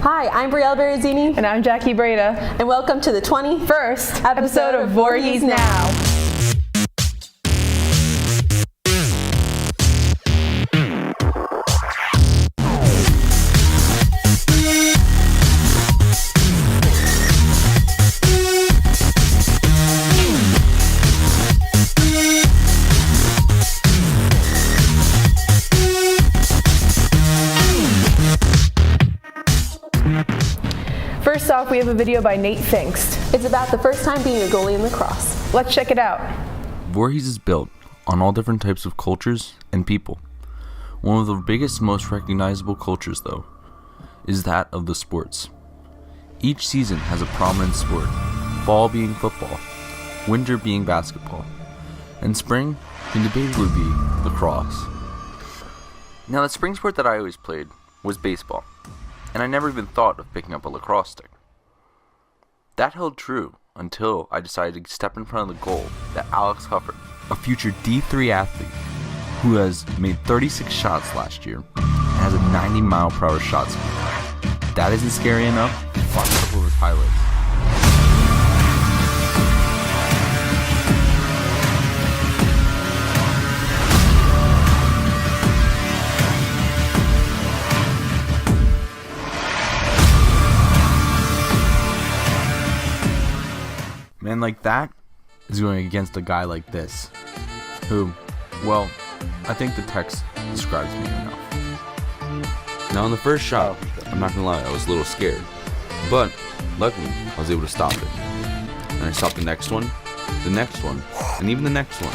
Hi, I'm Brielle Jackie. And I'm Jackie Breda. And welcome to the 21st episode of Voorhees Now. First off, we have a video by Nate Pfingst. It's about the first time being a goalie in lacrosse. Let's check it out. Voorhees is built on all different types of cultures and people. One of the biggest, most recognizable cultures, though, is that of the sports. Each season has a prominent sport, fall being football, winter being basketball, and spring can debatably be lacrosse. Now, the spring sport that I always played was baseball, and I never even thought of picking up a lacrosse stick. That held true until I decided to step in front of the goal that Alex Hufford, a future D3 athlete who has made 36 shots last year and has a 90-mile-per-hour shot speed. If that isn't scary enough, watch a couple of his highlights. Man like that is going against a guy like this, who, well, I think the text describes me enough. Now, on the first shot, I'm not gonna lie, I was a little scared, but luckily I was able to stop it. And I stopped the next one, and even the next one.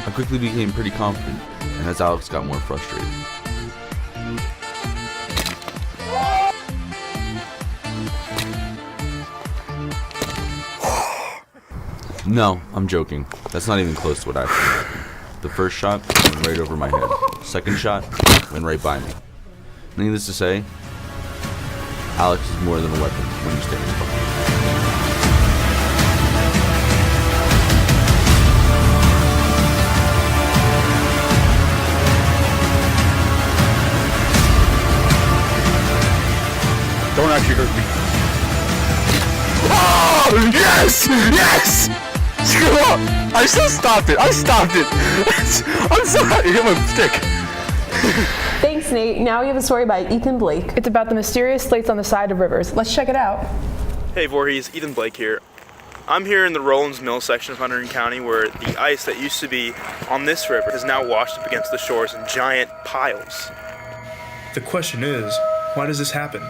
I quickly became pretty confident, and as Alex got more frustrated. No, I'm joking. That's not even close to what actually happened. The first shot went right over my head. Second shot went right by me. Needless to say, Alex is more than a weapon when you stay in his pocket. Don't actually hurt me. Oh, yes! Yes! Screw up! I still stopped it. I'm so happy. Hit my stick. Thanks, Nate. Now we have a story by Ethan Blake. It's about the mysterious slates on the side of rivers. Let's check it out. Hey Voorhees, Ethan Blake here. I'm here in the Rollins Mill section of Hunterdon County where the ice that used to be on this river is now washed up against the shores in giant piles. The question is, why does this happen?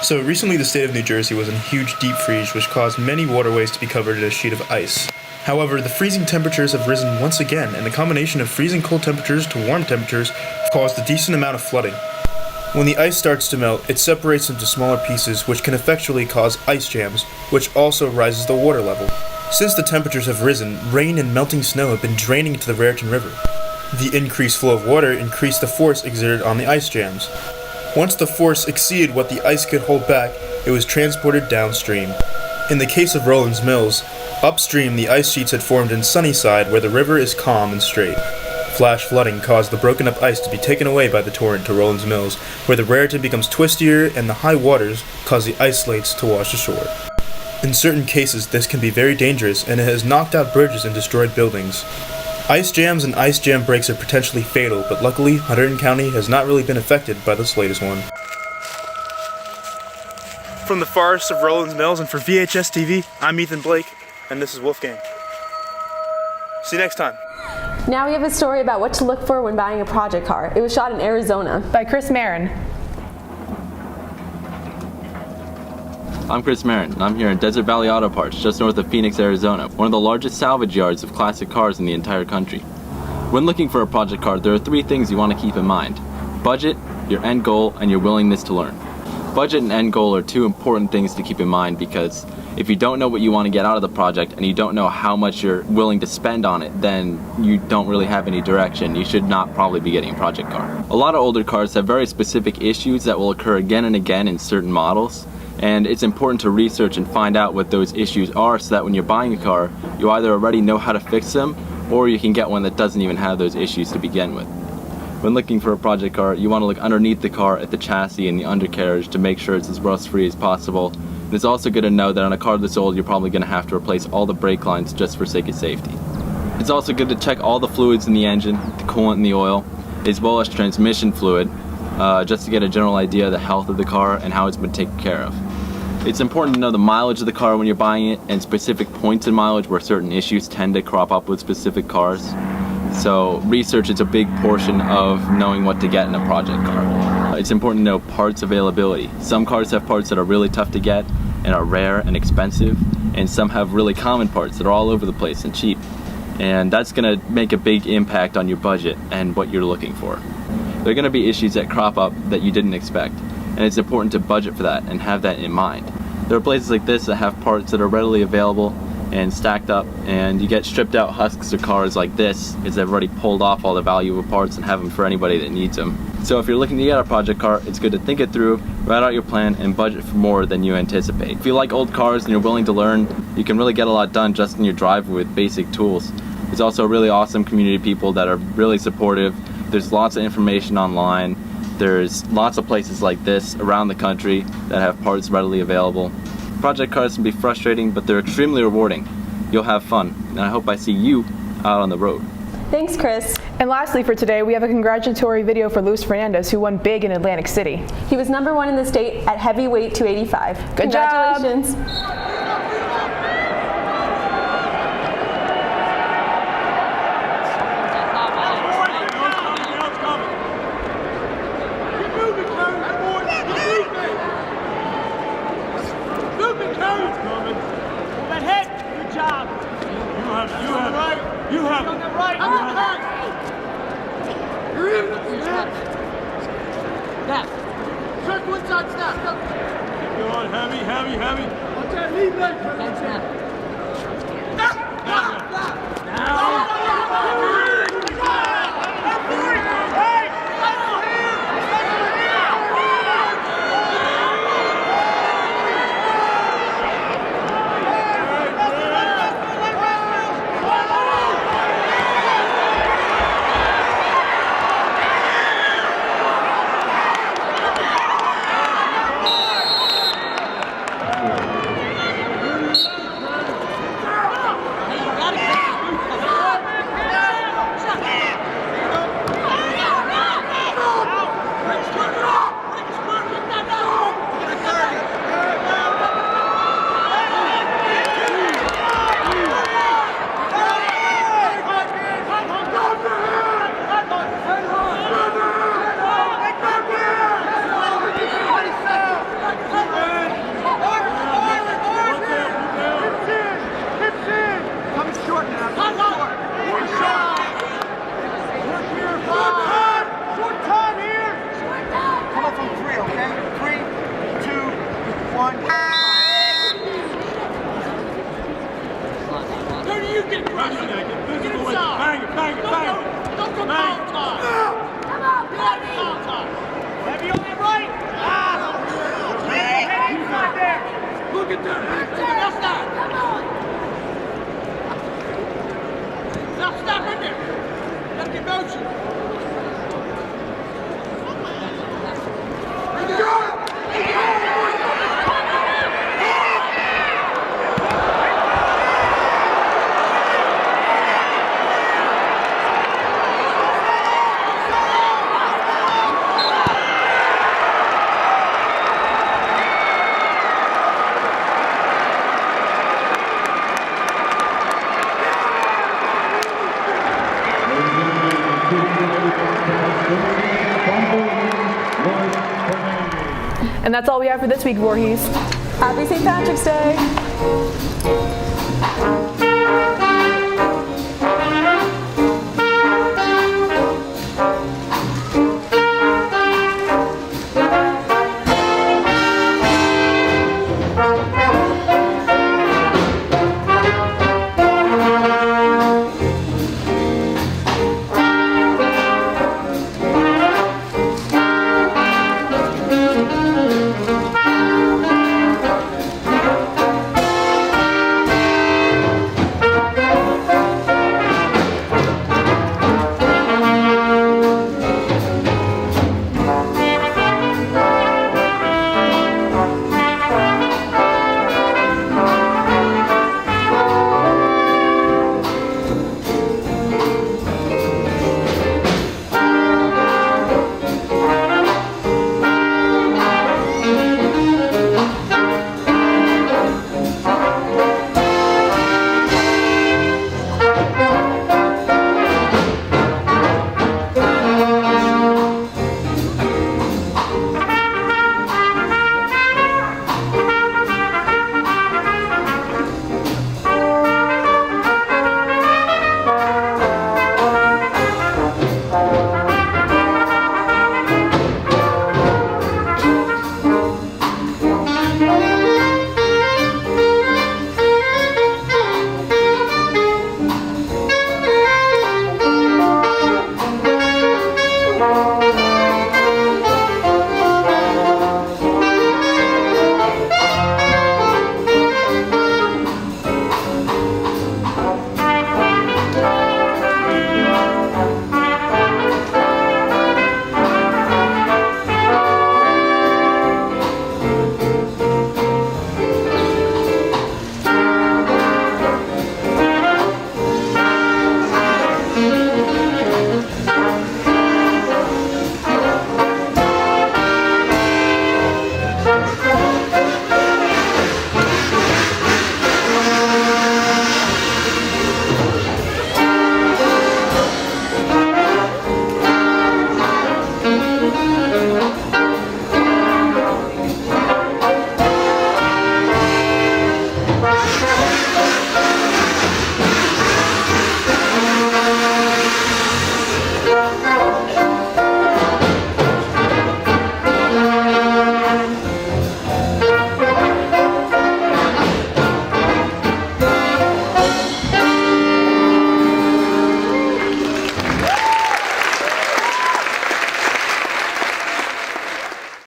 So recently the state of New Jersey was in a huge deep freeze which caused many waterways to be covered in a sheet of ice. However, the freezing temperatures have risen once again, and the combination of freezing cold temperatures to warm temperatures caused a decent amount of flooding. When the ice starts to melt, it separates into smaller pieces which can effectually cause ice jams, which also rises the water level. Since the temperatures have risen, rain and melting snow have been draining into the Raritan River. The increased flow of water increased the force exerted on the ice jams. Once the force exceeded what the ice could hold back, it was transported downstream. In the case of Rollins Mills, upstream the ice sheets had formed in Sunnyside where the river is calm and straight. Flash flooding caused the broken up ice to be taken away by the torrent to Rollins Mills, where the Raritan becomes twistier and the high waters cause the ice slates to wash ashore. In certain cases this can be very dangerous and it has knocked out bridges and destroyed buildings. Ice jams and ice jam breaks are potentially fatal, but luckily, Hunterdon County has not really been affected by this latest one. From the forests of Rollins Mills and for VHSTV, I'm Ethan Blake, and this is Wolfgang. See you next time. Now we have a story about what to look for when buying a project car. It was shot in Arizona. By Chris Marin. I'm Chris Marin, and I'm here in Desert Valley Auto Parts, just north of Phoenix, Arizona, one of the largest salvage yards of classic cars in the entire country. When looking for a project car, there are three things you want to keep in mind: budget, your end goal, and your willingness to learn. Budget and end goal are two important things to keep in mind because if you don't know what you want to get out of the project and you don't know how much you're willing to spend on it, then you don't really have any direction. You should not probably be getting a project car. A lot of older cars have very specific issues that will occur again and again in certain models, And it's important to research and find out what those issues are so that when you're buying a car, you either already know how to fix them or you can get one that doesn't even have those issues to begin with. When looking for a project car, you want to look underneath the car at the chassis and the undercarriage to make sure it's as rust-free as possible. And it's also good to know that on a car this old, you're probably going to have to replace all the brake lines just for sake of safety. It's also good to check all the fluids in the engine, the coolant and the oil, as well as transmission fluid, just to get a general idea of the health of the car and how it's been taken care of. It's important to know the mileage of the car when you're buying it and specific points in mileage where certain issues tend to crop up with specific cars. So research is a big portion of knowing what to get in a project car. It's important to know parts availability. Some cars have parts that are really tough to get and are rare and expensive, and some have really common parts that are all over the place and cheap. And that's going to make a big impact on your budget and what you're looking for. There are going to be issues that crop up that you didn't expect, and it's important to budget for that and have that in mind. There are places like this that have parts that are readily available and stacked up, and you get stripped out husks of cars like this because they've already pulled off all the valuable parts and have them for anybody that needs them. So if you're looking to get a project car, it's good to think it through, write out your plan, and budget for more than you anticipate. If you like old cars and you're willing to learn, you can really get a lot done just in your driveway with basic tools. There's also really awesome community people that are really supportive. There's lots of information online. There's lots of places like this around the country that have parts readily available. Project cars can be frustrating, but they're extremely rewarding. You'll have fun, and I hope I see you out on the road. Thanks, Chris. And lastly for today, we have a congratulatory video for Luis Fernandez, who won big in Atlantic City. He was #1 in the state at heavyweight 285. Good job. Congratulations. And that's all we have for this week, Voorhees. Happy St. Patrick's Day.